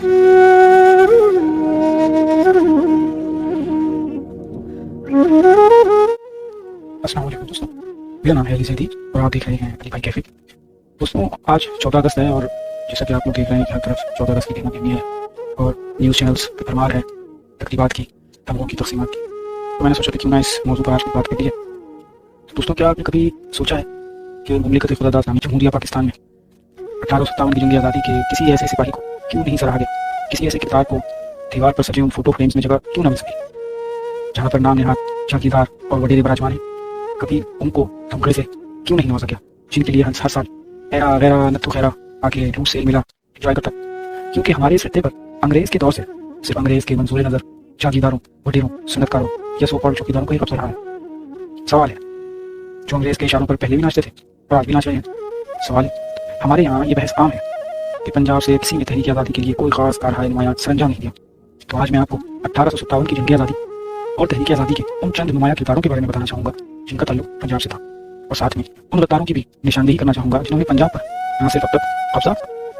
अस्सलाम वालेकुम दोस्तों, मेरा नाम है अली ज़ैदी और आप देख रहे हैं अली भाई कैफे। दोस्तों, आज 14 अगस्त है और जैसा कि आप लोग देख रहे हैं कि हर तरफ 14 अगस्त की धीमी है और न्यूज़ चैनल्स पे भरमार है तकरीबात की, तमगों की, तक़सीमात की। तो मैंने सोचा था कि मैं इस मौजू पर आज की बात कर दी है। तो दोस्तों, क्या आपने कभी सोचा है कि मुमलिकत खुदा इस्लामी जमहूरिया पाकिस्तान में 1857 की जंगी आज़ादी के किसी ऐसे सिपाही को क्यों नहीं सराहा गया? किसी ऐसे किरदार को दीवार पर सजे उन फोटो फ्रेम्स में जगह क्यों न मिल सकी, जहाँ पर नाम निहाद जागीरदार और वडेरे बराजमान है? कभी उनको तमगड़े से क्यों नहीं नवाजा गया, जिनके लिए हर साल ऐरा गैरा नत्थु खैरा आके रूस से मिला इंजॉय करता? क्योंकि हमारे इस खत्ते पर अंग्रेज़ के दौर से सिर्फ अंग्रेज़ के मंजूर नज़र जागीरदारों, वडेरों, सनतकारों या सो कॉल्ड चौकीदारों को ही कब्जा रहा है। सवाल है, जो अंग्रेज़ के इशारों पर पहले भी नाचते थे और आज भी नाच रहे हैं। सवाल है, हमारे यहाँ ये बहस आम है कि पंजाब से किसी ने तहरीक आज़ादी के लिए कोई खास कारहाय नुमायात सरंजाम नहीं दिया। तो आज मैं आपको 1857 की जंगी आज़ादी और तहरीक आज़ादी के उन चंद नुमाया किरदारों के बारे में बताना चाहूँगा जिनका ताल्लुक पंजाब से था, और साथ में उन गद्दारों की भी निशानदेही करना चाहूँगा जिन्होंने पंजाब पर न सिर्फ अब तक कब्जा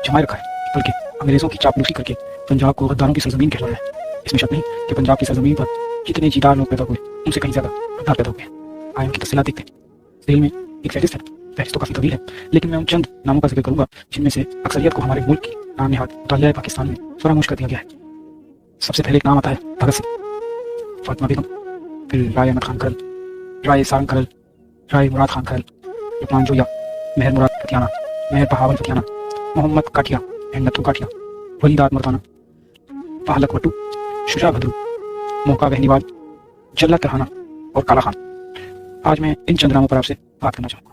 जमाए रखा है बल्कि अंग्रेज़ों की चापलूसी करके पंजाब को गद्दारों की सरजमीन कहलाया है। इसमें शक नहीं कि पंजाब की सरजमीन पर जितने जीदार लोग पैदा हुए उनसे कहीं ज़्यादा गद्दार पैदा हुए। आए उनकी तफसीलात देखते हैं। दिल में एक फहरिस्त है, फहरिस्त तो काफ़ी तवील है, लेकिन मैं उन चंद नामों का जिक्र करूँगा जिनमें से अक्सरियत को हमारे मुल्क की नाम निहाद मुतालिया पाकिस्तान में फरामोश कर दिया गया है। सबसे पहले एक नाम आता है भगत सिंह, फातिमा बेगम, फिर राय अहमद खान खरल, राय सारंग खरल, राय मुराद खान खरल, लुकमान जोया, मेहर मुराद फतियाना, मेहर बहावल फतियाना, मोहम्मद काटिया, नथु काटिया, वलीदाद मर्दाना, पाहलक वट्टू, शुजा भद्रू, मोका बहनीवाल, जल्ला तरहाना और काला खान। आज मैं इन चंद नामों पर आपसे बात करना चाहूँगा।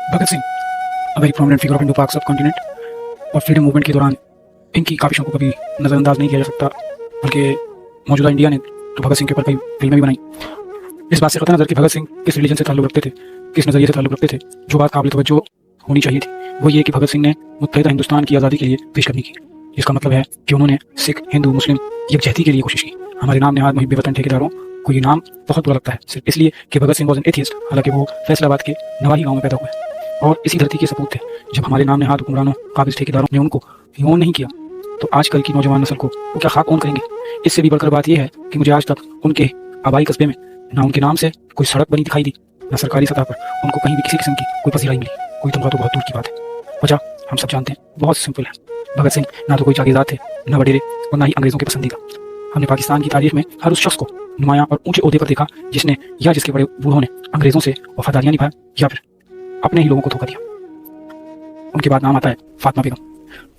Bhagat Singh, a very prominent figure of Indo Pak सब कॉन्टिनेंट, और फ्रीडम मूवमेंट के दौरान इनकी काविशों को कभी नज़रअंदाज नहीं किया जा सकता, बल्कि मौजूदा इंडिया ने तो भगत सिंह के ऊपर कई फिल्में भी बनाई। इस बात से कतई नज़र कि भगत सिंह किस रिलीजन से ताल्लुक़ रखते थे, किस नज़रिए से ताल्लुक़ रखते थे, जो बात काबिल तवज्जो होनी चाहिए थी वो ये कि भगत सिंह ने मुत्तहिदा हिंदुस्तान की आज़ादी के लिए पेशकदमी की, जिसका मतलब है कि उन्होंने सिख, हिंदू, मुस्लिम यकजहती के लिए कोशिश की। हमारे नाम निहाद मुहिब वतन ठेकेदारों को ये नाम बहुत बुरा लगता है सिर्फ इसलिए कि Bhagat Singh was an atheist, हालांकि वो फैसलाबाद के नवाही गाँव में पैदा हुए और इसी धरती के सपूत थे। जब हमारे नाम निहाद हुक्मरानों, काबिज ठेकेदारों ने उनको यूं नहीं किया तो आजकल की नौजवान नस्ल को वो क्या खाक कौन करेंगे? इससे भी बढ़कर बात यह है कि मुझे आज तक उनके आबाई कस्बे में ना उनके नाम से कोई सड़क बनी दिखाई दी, ना सरकारी सतह पर उनको कहीं भी किसी किस्म की कोई पसीराई मिली। कोई तमगा तो बहुत दूर की बात है। वजह हम सब जानते हैं, बहुत सिंपल है। भगत सिंह ना तो कोई जागीरदार थे, न वडेरे और ना ही अंग्रेजों के पसंदीदा। हमने पाकिस्तान की तारीख में हर उस शख्स को नुमाया और ऊंचे ओहदे पर देखा जिसने या जिसके बड़े बूढ़ों ने अंग्रेजों से वफादारियां निभाया या फिर अपने ही लोगों को धोखा दिया। उनके बाद नाम आता है फातिमा बेगम।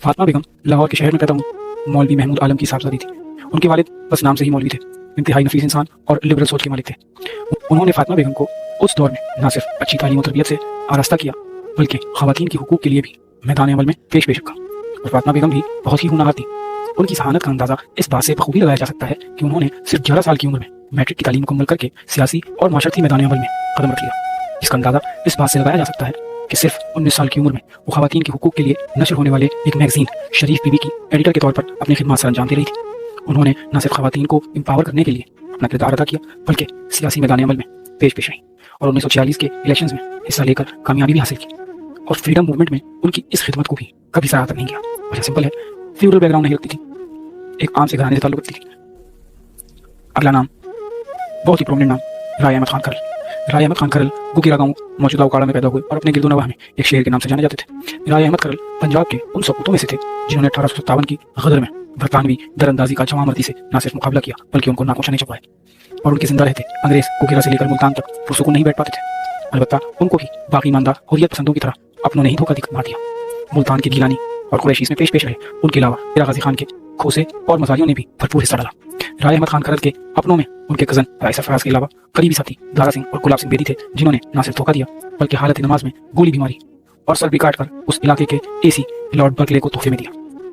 फातिमा बेगम लाहौर के शहर में पैदा हुई, मौलवी महमूद आलम की साहबजादी थी। उनके वालिद बस नाम से ही मौलवी थे, इंतहाई नफीस इंसान और लिबरल सोच के मालिक थे। उन्होंने फातिमा बेगम को उस दौर में न सिर्फ अच्छी तालीम और तरबियत से आरास्ता किया बल्कि खवातीन के हुकूक के लिए भी मैदान अमल में पेश रखा। और फातिमा बेगम भी बहुत ही होनहार थी। उनकी सहानत का अंदाजा इस बात से बखूबी लगाया जा सकता है कि उन्होंने सिर्फ 11 साल की उम्र में मैट्रिक की तालीम मुकम्मल करके सियासी और माशरती मैदान अमल में कदम रख लिया। जिसका अंदाजा इस बात से लगाया जा सकता है कि सिर्फ 19 साल की उम्र में वो खवातीन के हुकूक के लिए नशर होने वाले एक मैगजीन शरीफ बीबी की एडिटर के तौर पर अपनी खिदमत सर अंजाम दे रही थी। उन्होंने न सिर्फ खवातीन को एम्पावर करने के लिए अपना किरदार अदा किया बल्कि सियासी मैदान अमल में पेश आई और 1946 के इलेक्शंस में हिस्सा लेकर कामयाबी भी हासिल की। और फ्रीडम मूवमेंट में उनकी इस खिदमत को भी कभी सराहता नहीं किया। वजह सिंपल है, फ्यूडल बैकग्राउंड नहीं रखती थी, एक आम से घराने से ताल्लुक रखती थी। अगला नाम, बहुत ही प्रोमिनेंट नाम, राय अहमद खान खरल। राय अहमद खान खरल गुकीरा गांव मौजूदा उकाड़ा में पैदा हुए और अपने गिरदोनवाह में एक शहर के नाम से जाने जाते थे। राय अहमद खरल पंजाब के उन सपूतों में से थे जिन्होंने 1857 की गदर में बरतानवी दरअंदाजी का जवामर्दी से न सिर्फ मुकाबला किया बल्कि उनको नाकोशा नहीं छुपाए। और उनके जिंदा रहते अंग्रेज गुकीरा से लेकर मुल्तान तक पुरसुकून नहीं बैठ पाते थे। अलबत्ता उनको भी बाकी ईमानदार हुर्रियत पसंदों की तरह अपनों ने ही धोखा मार दिया। मुल्तान के गीलानी और कुरैशीस में पेश रहे। उनके अलावा मेरा गाजी खान के खोसे और मजारियों ने भी भरपूर हिस्सा डाला। राय अहमद खान खरल के अपनों में उनके कजन राय सरफराज के अलावा करीबी साथी दारा सिंह और गुलाब सिंह बेदी थे जिन्होंने न सिर्फ धोखा दिया बल्कि हालत नमाज में गोली भी मारी और सर भी काट कर उस इलाके के एसी लॉर्ड बर्कले को तोहफे में दिया।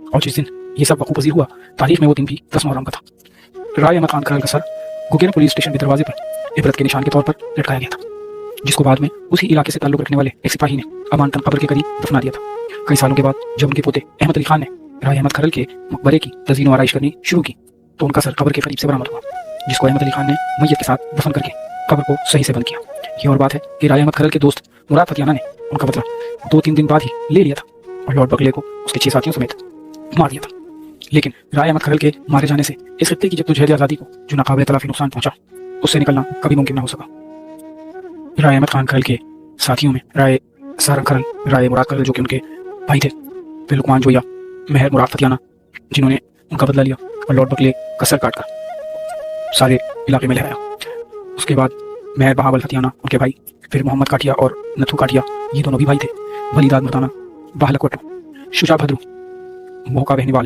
और जिस दिन ये सब वकूफ पजीर हुआ तारीख में वो दिन भी 10 मुहर्रम का था। राय अहमद खान खरल का सर गुगेरा पुलिस स्टेशन के दरवाजे पर इबरत के निशान के तौर पर लटकाया गया था, जिसको बाद में उसी इलाके से ताल्लुक रखने वाले एक सिपाही ने अमानतन कब्र के करीब दफना दिया था। कई सालों के बाद जब उनके पोते अहमद अली खान ने राय अहमद खरल के मकबरे की तज़ीन व आराइश करनी शुरू की तो उनका सर कब्र के करीब से बरामद हुआ, जिसको अहमद अली खान ने मैयत के साथ दफन करके कब्र को सही से बंद किया। ये और बात है कि राय अहमद खरल के दोस्त मुराद फतियाना ने उनका बदला 2-3 दिन बाद ही ले लिया था और लॉर्ड बर्कले को उसके 6 साथियों समेत मार दिया था। لیکن رائے احمد کھرل کے مارے جانے سے اس خطے کی جدوجہد آزادی کو جو ناقابل تلافی نقصان پہنچا اس سے نکلنا کبھی ممکن نہ ہو سکا۔ رائے احمد خان کھرل کے ساتھیوں میں رائے سارنگ کھرل، رائے مراد کھرل جو کہ ان کے بھائی تھے، پھر لقمان جویا، مہر مراد فتیانہ جنہوں نے ان کا بدلہ لیا اور لارڈ بکلے کا سر کاٹ کر سارے علاقے میں لہرایا۔ اس کے بعد مہر بہاول فتیانہ ان کے بھائی، پھر محمد کاٹیا اور نتھو کاٹیا یہ دونوں بھی بھائی تھے، ولی داد مردانہ، باہلک وٹو، شجاع بھدرو، موہکا بہنیوال،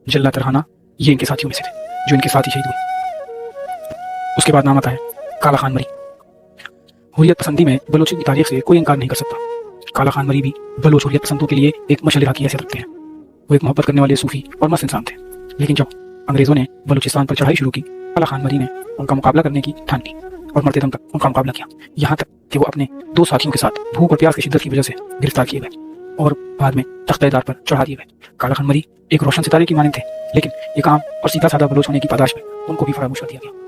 جلا ترہانہ یہ ان کے ساتھیوں میں سے تھے جو ان کے ساتھ ہی شہید ہوئے۔ اس کے بعد نام آتا ہے کالا خان مری۔ حریت پسندی میں بلوچوں کی تاریخ سے کوئی انکار نہیں کر سکتا۔ کالا خان مری بھی بلوچ حریت پسندوں کے لیے ایک مشعل کی حیثیت رکھتے ہیں۔ وہ ایک محبت کرنے والے صوفی اور مست انسان تھے، لیکن جب انگریزوں نے بلوچستان پر چڑھائی شروع کی، کالا خان مری نے ان کا مقابلہ کرنے کی ٹھان لی اور مرتے دم تک ان کا مقابلہ کیا، یہاں تک کہ وہ اپنے 2 ساتھیوں کے ساتھ بھوک اور پیاس کی شدت کی وجہ سے گرفتار کیے گئے اور بعد میں تختہ دار پر چڑھا دیے گئے۔ کالا خان مری ایک روشن ستارے کی مانند تھے، لیکن ایک عام اور سیدھا سادہ بلوچ ہونے کی پاداش میں ان کو بھی فراموش کر دیا گیا۔